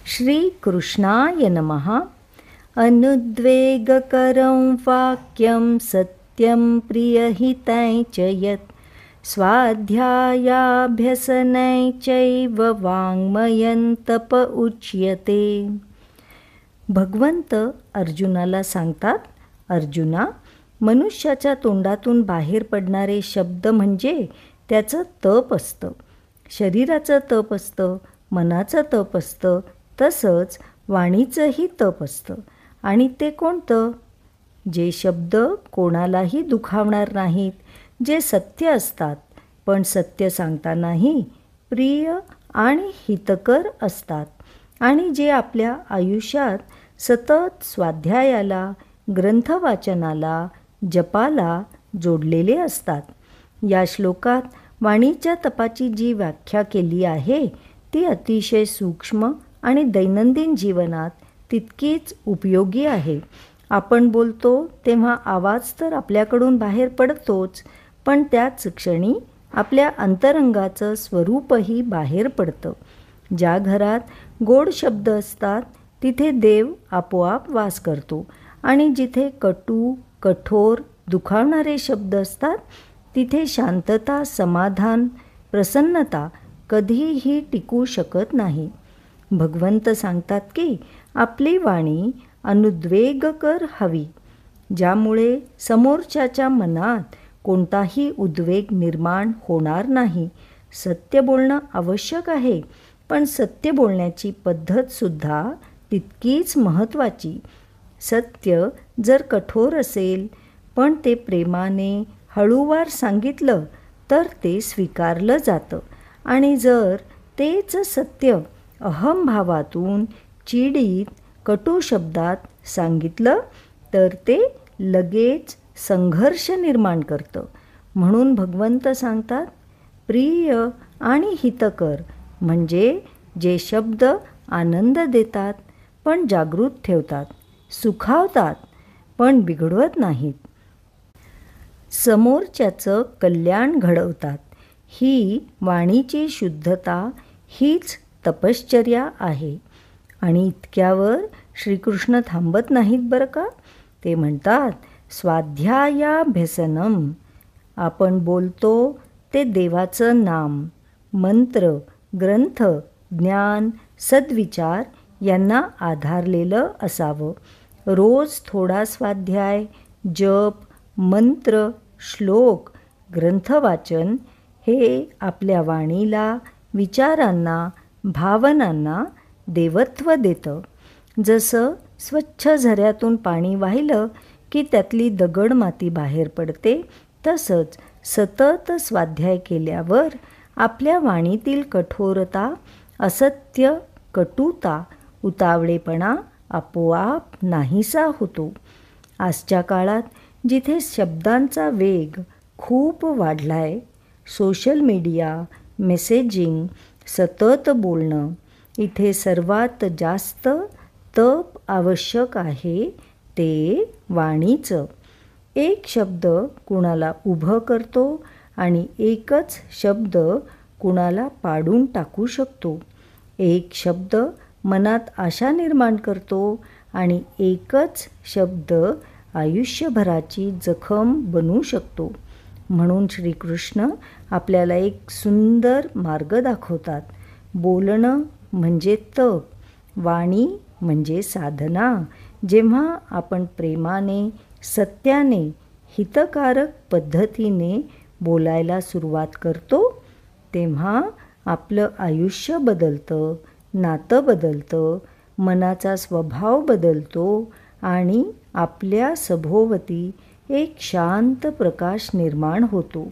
श्रीकृष्णाय नमः. अनुद्वेगकरं वाक्यं सत्यं प्रियहितं च यत् स्वाध्यायाभ्यसनै चैव वाङ्मयं तप उच्यते. भगवंत अर्जुनाला सांगतात, अर्जुना, मनुष्याच्या तोंडातून बाहेर पडणारे शब्द म्हणजे त्याचं तप असतं. शरीराचं तप असतं, मनाचं तप असतं, तसंच वाणीचंही तप असतं. आणि ते कोणतं? जे शब्द कोणालाही दुखावणार नाहीत, जे सत्य असतात पण सत्य सांगतानाही प्रिय आणि हितकर असतात, आणि जे आपल्या आयुष्यात सतत स्वाध्यायाला, ग्रंथवाचनाला, जपाला जोडलेले असतात. या श्लोकात वाणीच्या तपाची जी व्याख्या केली आहे ती अतिशय सूक्ष्म आणि दैनंदिन जीवनात तितकीच उपयोगी आहे. आपण बोलतो तेव्हा आवाज तर आपल्याकडून बाहेर पडतोच, पण त्याच क्षणी आपल्या अंतरंगाचं स्वरूपही बाहेर पडतं. ज्या घरात गोड शब्द असतात तिथे देव आपोआप वास करतो, आणि जिथे कटू, कठोर, दुखावणारे शब्द असतात तिथे शांतता, समाधान, प्रसन्नता कधीही टिकू शकत नाही. भगवंत सांगतात की आपली वाणी अनुद्वेगकर हवी, ज्यामुळे समोरच्याच्या मनात कोणताही उद्वेग निर्माण होणार नाही. सत्य बोलणं आवश्यक आहे, पण सत्य बोलण्याची पद्धतसुद्धा तितकीच महत्त्वाची. सत्य जर कठोर असेल पण ते प्रेमाने, हळूवार सांगितलं तर ते स्वीकारलं जातं, आणि जर तेच सत्य अहंभावातून, चिडीत, कटू शब्दात सांगितलं तर ते लगेच संघर्ष निर्माण करतं. म्हणून भगवंत सांगतात, प्रिय आणि हितकर म्हणजे जे शब्द आनंद देतात पण जागृत ठेवतात, सुखावतात पण बिघडवत नाहीत, समोरच्याचं कल्याण घडवतात. ही वाणीची शुद्धता, हीच तपश्चर्या आहे. आणि इतक्यावर श्रीकृष्ण थांबत नाहीत बरं का. ते म्हणतात, स्वाध्यायाभ्यसनम. आपण बोलतो ते देवाचं नाम, मंत्र, ग्रंथ, ज्ञान, सद्विचार यांना आधारलेलं असावं. रोज थोडा स्वाध्याय, जप, मंत्र, श्लोक, ग्रंथवाचन हे आपल्या वाणीला, विचारांना, भावनांना देवत्व देतं. जसं स्वच्छ झऱ्यातून पाणी वाहिलं की त्यातली दगडमाती बाहेर पडते, तसंच सतत स्वाध्याय केल्यावर आपल्या वाणीतील कठोरता, असत्य, कटुता, उतावळेपणा आपोआप नाहीसा होतो. आजच्या काळात जिथे शब्दांचा वेग खूप वाढलाय, सोशल मीडिया, मेसेजिंग, सतत बोलणं, इथे सर्वात जास्त तप आवश्यक आहे ते वाणीचं. एक शब्द कुणाला उभं करतो आणि एकच शब्द कुणाला पाडून टाकू शकतो. एक शब्द मनात आशा निर्माण करतो आणि एकच शब्द आयुष्यभराची जखम बनवू शकतो. म्हणून श्रीकृष्ण आपल्याला एक सुंदर मार्ग दाखवतात. बोलणं म्हणजे तप, वाणी म्हणजे साधना. जेव्हा आपण प्रेमाने, सत्याने, हितकारक पद्धतीने बोलायला सुरुवात करतो तेव्हा आपलं आयुष्य बदलतं, नातं बदलतं, मनाचा स्वभाव बदलतो आणि आपल्या सभोवती एक शांत प्रकाश निर्माण होतो.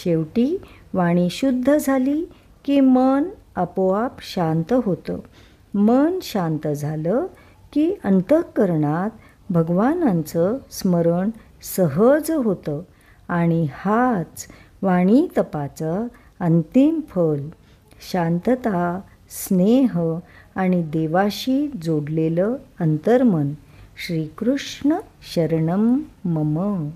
शेवटी वाणी शुद्ध झाली की मन आपोआप शांत होतं. मन शांत झालं की अंतःकरणात भगवानांचं स्मरण सहज होतं, आणि हाच वाणी तपाचं अंतिम फल. शांतता, स्नेह आणि देवाशी जोडलेलं अंतर्मन. श्रीकृष्ण शरणम मम.